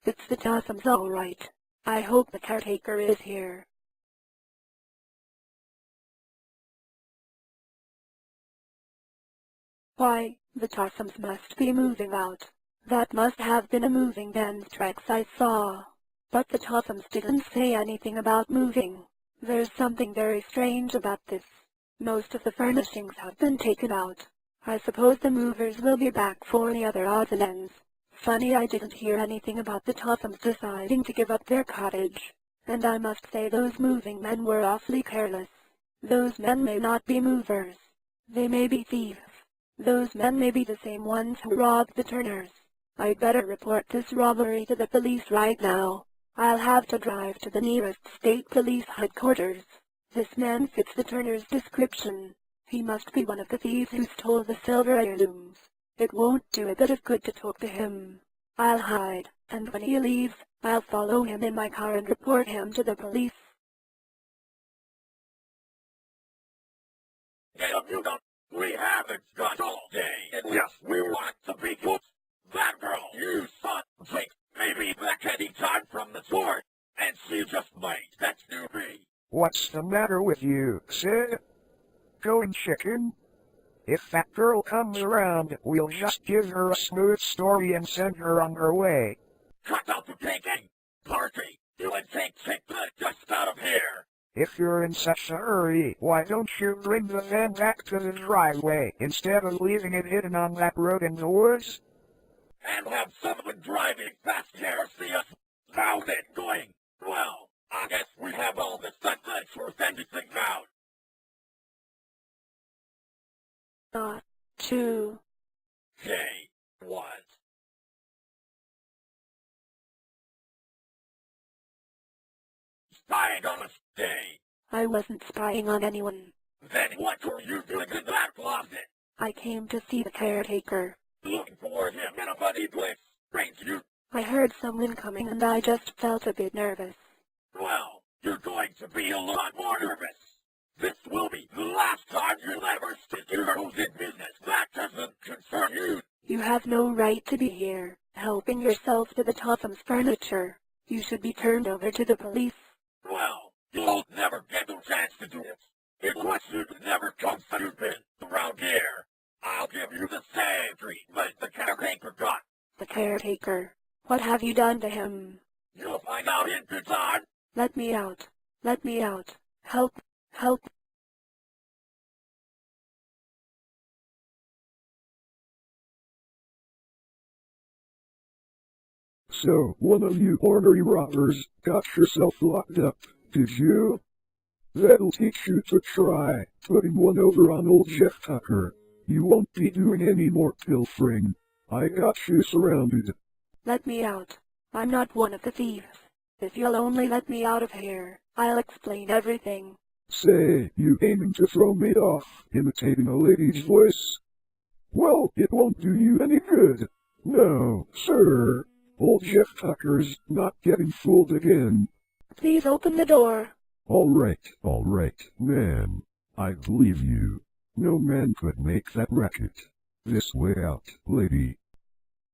It's the Tossums all right. I hope the caretaker is here. Why, the Tossums must be moving out. That must have been a moving van's tracks I saw. But the Tossums didn't say anything about moving. There's something very strange about this. Most of the furnishings have been taken out. I suppose the movers will be back for the other odds and ends. Funny I didn't hear anything about the Tossums deciding to give up their cottage. And I must say those moving men were awfully careless. Those men may not be movers. They may be thieves. Those men may be the same ones who robbed the Turners. I'd better report this robbery to the police right now. I'll have to drive to the nearest state police headquarters. This man fits the Turner's description. He must be one of the thieves who stole the silver heirlooms. It won't do a bit of good to talk to him. I'll hide, and when he leaves, I'll follow him in my car and report him to the police. Get up, you don't. We haven't got all day, and yes, we want to be good. That girl you saw take maybe back any time from the store, and she just might. That's new me. What's the matter with you, Sid? Going chicken? If that girl comes around, we'll just give her a smooth story and send her on her way. Cut out the taking! Party! You would take that just out of here! If you're in such a hurry, why don't you bring the van back to the driveway instead of leaving it hidden on that road in the woods? And have someone driving fast here see us now then going, well, I guess we have all the stuff that's worth anything now. Not true. Hey, what? Spying on us, Day. I wasn't spying on anyone. Then what were you doing in that closet? I came to see the caretaker. Looking for him in a muddy place. Brings you. I heard someone coming and I just felt a bit nervous. Well, you're going to be a lot more nervous. This will be the last time you'll ever stick your nose in business that doesn't concern you. You have no right to be here, helping yourself to the Tossums' furniture. You should be turned over to the police. Well, you'll never get the chance to do it. Unless you never come stupid around here. I'll give you the same treatment the caretaker got. The caretaker? What have you done to him? You'll find out in good time. Let me out. Let me out. Help. Help. So, one of you ornery robbers got yourself locked up, did you? That'll teach you to try putting one over on old Jeff Tucker. You won't be doing any more pilfering. I got you surrounded. Let me out. I'm not one of the thieves. If you'll only let me out of here, I'll explain everything. Say, you aiming to throw me off, imitating a lady's voice? Well, it won't do you any good. No, sir. Old Jeff Tucker's not getting fooled again. Please open the door. All right, man. I believe you. No man could make that racket. This way out, lady.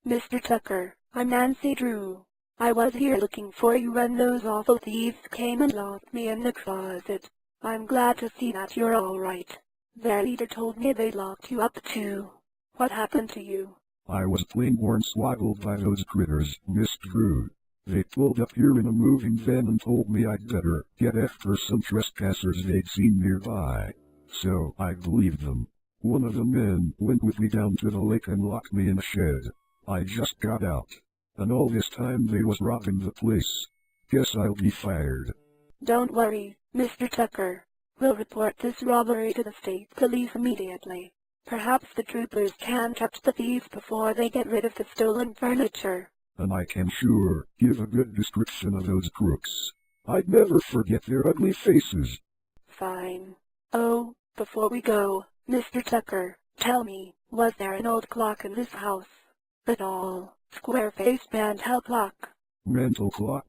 Mr. Tucker, I'm Nancy Drew. I was here looking for you when those awful thieves came and locked me in the closet. I'm glad to see that you're all right. Their leader told me they locked you up too. What happened to you? I was plain hornswoggled by those critters, Miss Drew. They pulled up here in a moving van and told me I'd better get after some trespassers they'd seen nearby. So I believed them. One of the men went with me down to the lake and locked me in a shed. I just got out. And all this time they was robbing the place. Guess I'll be fired. Don't worry, Mr. Tucker. We'll report this robbery to the state police immediately. Perhaps the troopers can catch the thieves before they get rid of the stolen furniture. And I can sure give a good description of those crooks. I'd never forget their ugly faces. Fine. Oh, before we go, Mr. Tucker, tell me, was there an old clock in this house? A tall, square-faced mantel clock. Mantel clock?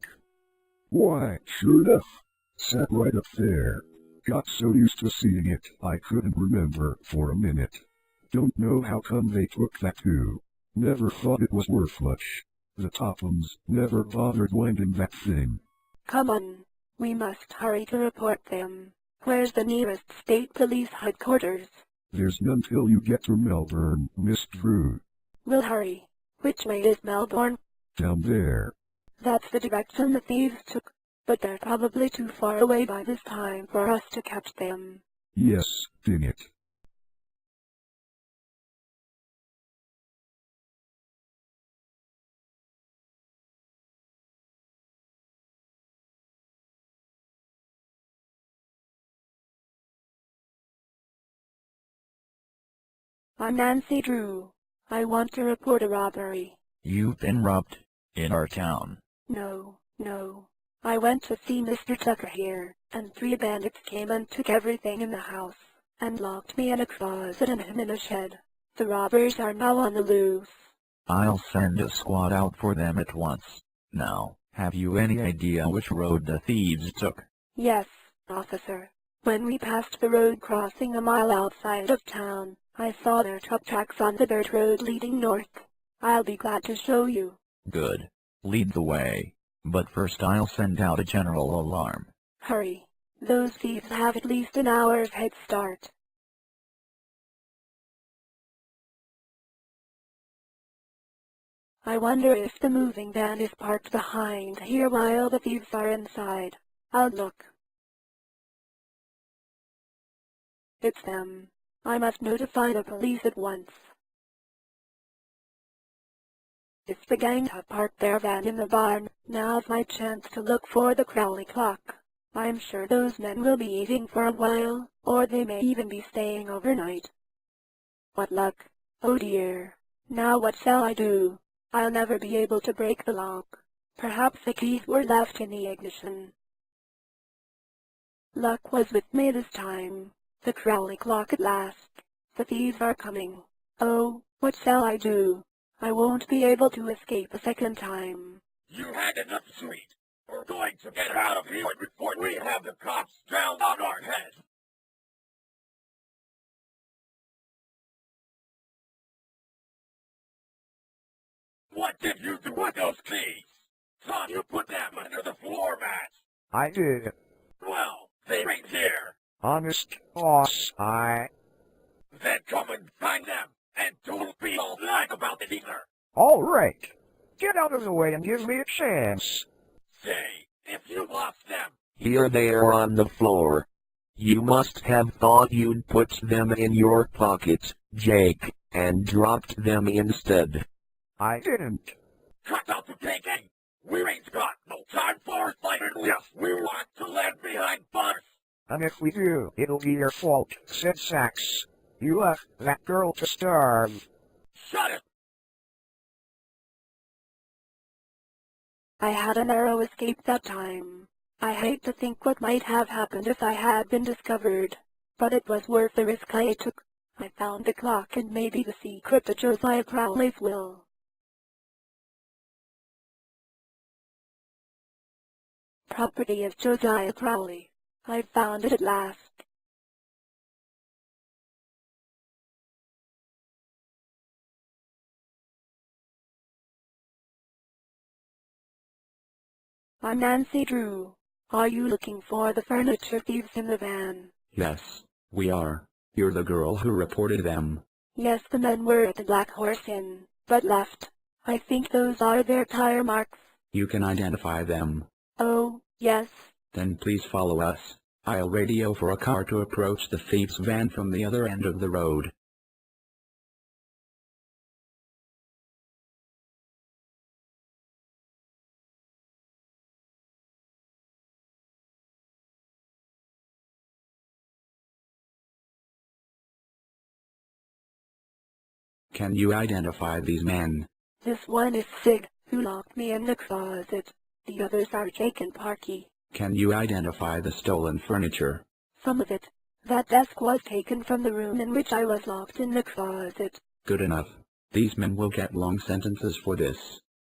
Why, sure enough. Sat right up there. Got so used to seeing it, I couldn't remember for a minute. Don't know how come they took that too. Never thought it was worth much. The Tophams never bothered landing that thing. Come on. We must hurry to report them. Where's the nearest state police headquarters? There's none till you get to Melbourne, Miss Drew. We'll hurry. Which way is Melbourne? Down there. That's the direction the thieves took. But they're probably too far away by this time for us to catch them. Yes, dang it. I'm Nancy Drew. I want to report a robbery. You've been robbed? In our town? No. I went to see Mr. Tucker here, and 3 bandits came and took everything in the house, and locked me in a closet and him in a shed. The robbers are now on the loose. I'll send a squad out for them at once. Now, have you any idea which road the thieves took? Yes, officer. When we passed the road crossing a mile outside of town, I saw their truck tracks on the dirt road leading north. I'll be glad to show you. Good. Lead the way. But first I'll send out a general alarm. Hurry. Those thieves have at least an hour's head start. I wonder if the moving van is parked behind here while the thieves are inside. I'll look. It's them. I must notify the police at once. If the gang have parked their van in the barn, now's my chance to look for the Crowley clock. I'm sure those men will be eating for a while, or they may even be staying overnight. What luck. Oh dear. Now what shall I do? I'll never be able to break the lock. Perhaps the keys were left in the ignition. Luck was with me this time. The Crowley clock at last. The thieves are coming. Oh, what shall I do? I won't be able to escape a second time. You had enough, sweet. We're going to get out of here before we have the cops down on our heads. What did you do with those keys? Thought you put them under the floor mat. I did. Well, they ain't here. Honest, boss, Then come and find them, and don't be all lying about it either. All right. Get out of the way and give me a chance. Say, if you lost them, Here they are on the floor. You must have thought you'd put them in your pocket, Jake, and dropped them instead. I didn't. cut out the taking. We ain't got no time for fighting. Yes, we want to land behind bars. And if we do, it'll be your fault, said Sax. You left that girl to starve. Shut it. I had a narrow escape that time. I hate to think what might have happened if I had been discovered, but it was worth the risk I took. I found the clock and maybe the secret to Josiah Crowley's will. Property of Josiah Crowley. I found it at last. I'm Nancy Drew. Are you looking for the furniture thieves in the van? Yes, we are. You're the girl who reported them. Yes, the men were at the Black Horse Inn, but left. I think those are their tire marks. You can identify them. Oh, yes. Then please follow us. I'll radio for a car to approach the thief's van from the other end of the road. Can you identify these men? This one is Sid, who locked me in the closet. The others are Jake and Parky. Can you identify the stolen furniture? Some of it. That desk was taken from the room in which I was locked in the closet. Good enough. These men will get long sentences for this.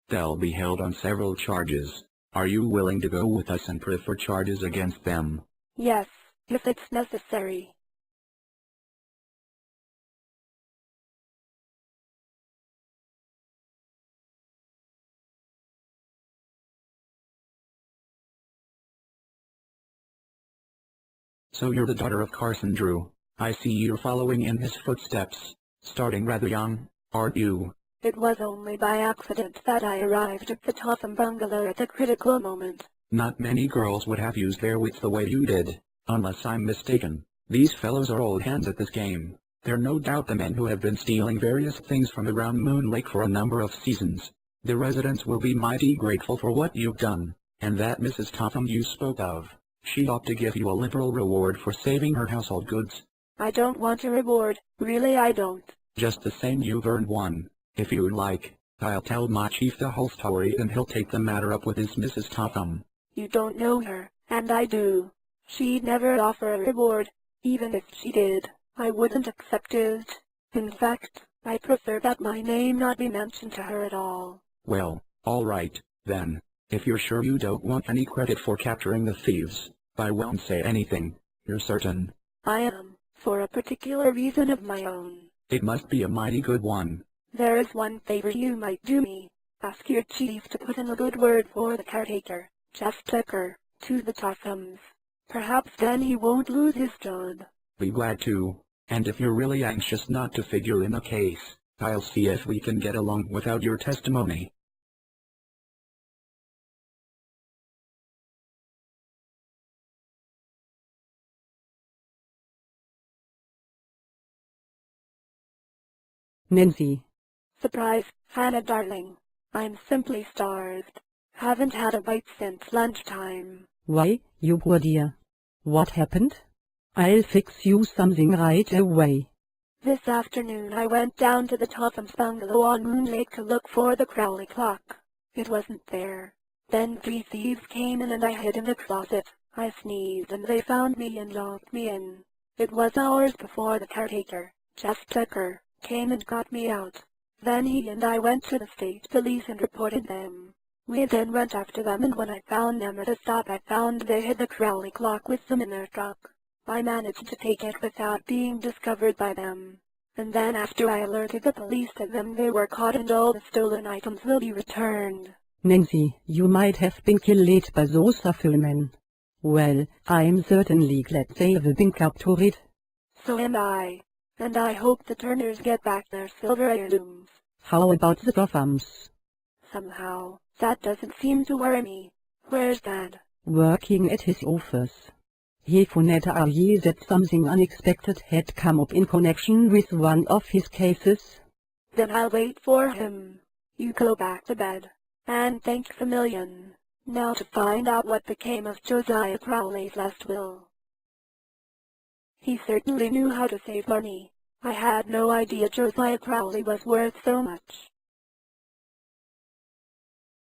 They'll be held on several charges. Are you willing to go with us and prefer charges against them? Yes, if it's necessary. So you're the daughter of Carson Drew. I see you're following in his footsteps. Starting rather young, aren't you? It was only by accident that I arrived at the Totham bungalow at the critical moment. Not many girls would have used their wits the way you did, unless I'm mistaken. These fellows are old hands at this game. They're no doubt the men who have been stealing various things from around Moon Lake for a number of seasons. The residents will be mighty grateful for what you've done, and that Mrs. Totham you spoke of, she ought to give you a liberal reward for saving her household goods. I don't want a reward, really I don't. Just the same you've earned one. If you'd like, I'll tell my chief the whole story and he'll take the matter up with his Mrs. Totham. You don't know her, and I do. She'd never offer a reward. Even if she did, I wouldn't accept it. In fact, I prefer that my name not be mentioned to her at all. Well, all right, then. If you're sure you don't want any credit for capturing the thieves, I won't say anything. You're certain? I am, for a particular reason of my own. It must be a mighty good one. There is one favor you might do me. Ask your chief to put in a good word for the caretaker, Jeff Tucker, to the Tothams. Perhaps then he won't lose his job. Be glad to. And if you're really anxious not to figure in the case, I'll see if we can get along without your testimony. Nancy. Surprise, Hannah darling. I'm simply starved. Haven't had a bite since lunchtime. Why, you poor dear. What happened? I'll fix you something right away. This afternoon I went down to the Totham's bungalow on Moon Lake to look for the Crowley clock. It wasn't there. Then 3 thieves came in and I hid in the closet. I sneezed and they found me and locked me in. It was hours before the caretaker, Jeff Tucker, came and got me out. Then he and I went to the state police and reported them. We then went after them, and when I found them at a stop I found they had the Crowley clock with them in their truck. I managed to take it without being discovered by them. And then after I alerted the police to them, they were caught and all the stolen items will be returned. Nancy, you might have been killed by those awful men. Well, I'm certainly glad they've been captured. So am I. And I hope the Turners get back their silver heirlooms. How about the Tothams? Somehow, that doesn't seem to worry me. Where's Dad? Working at his office. He phoned RE that something unexpected had come up in connection with one of his cases. Then I'll wait for him. You go back to bed. And thanks a million. Now to find out what became of Josiah Crowley's last will. He certainly knew how to save money. I had no idea Josiah Crowley was worth so much.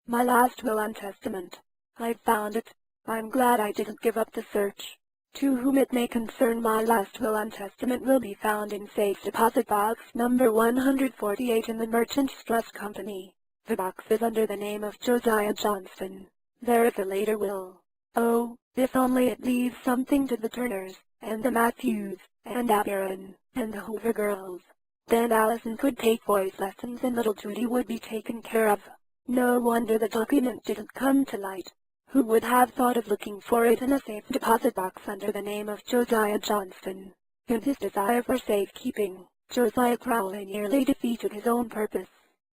My last will and testament. I've found it. I'm glad I didn't give up the search. To whom it may concern, my last will and testament will be found in safe deposit box number 148 in the Merchants Trust Company. The box is under the name of Josiah Johnston. There is a later will. Oh, if only it leaves something to the Turners, and the Matthews, and Aaron, and the Hoover girls. Then Allison could take voice lessons and little Judy would be taken care of. No wonder the document didn't come to light. Who would have thought of looking for it in a safe deposit box under the name of Josiah Johnston? In his desire for safekeeping, Josiah Crowley nearly defeated his own purpose.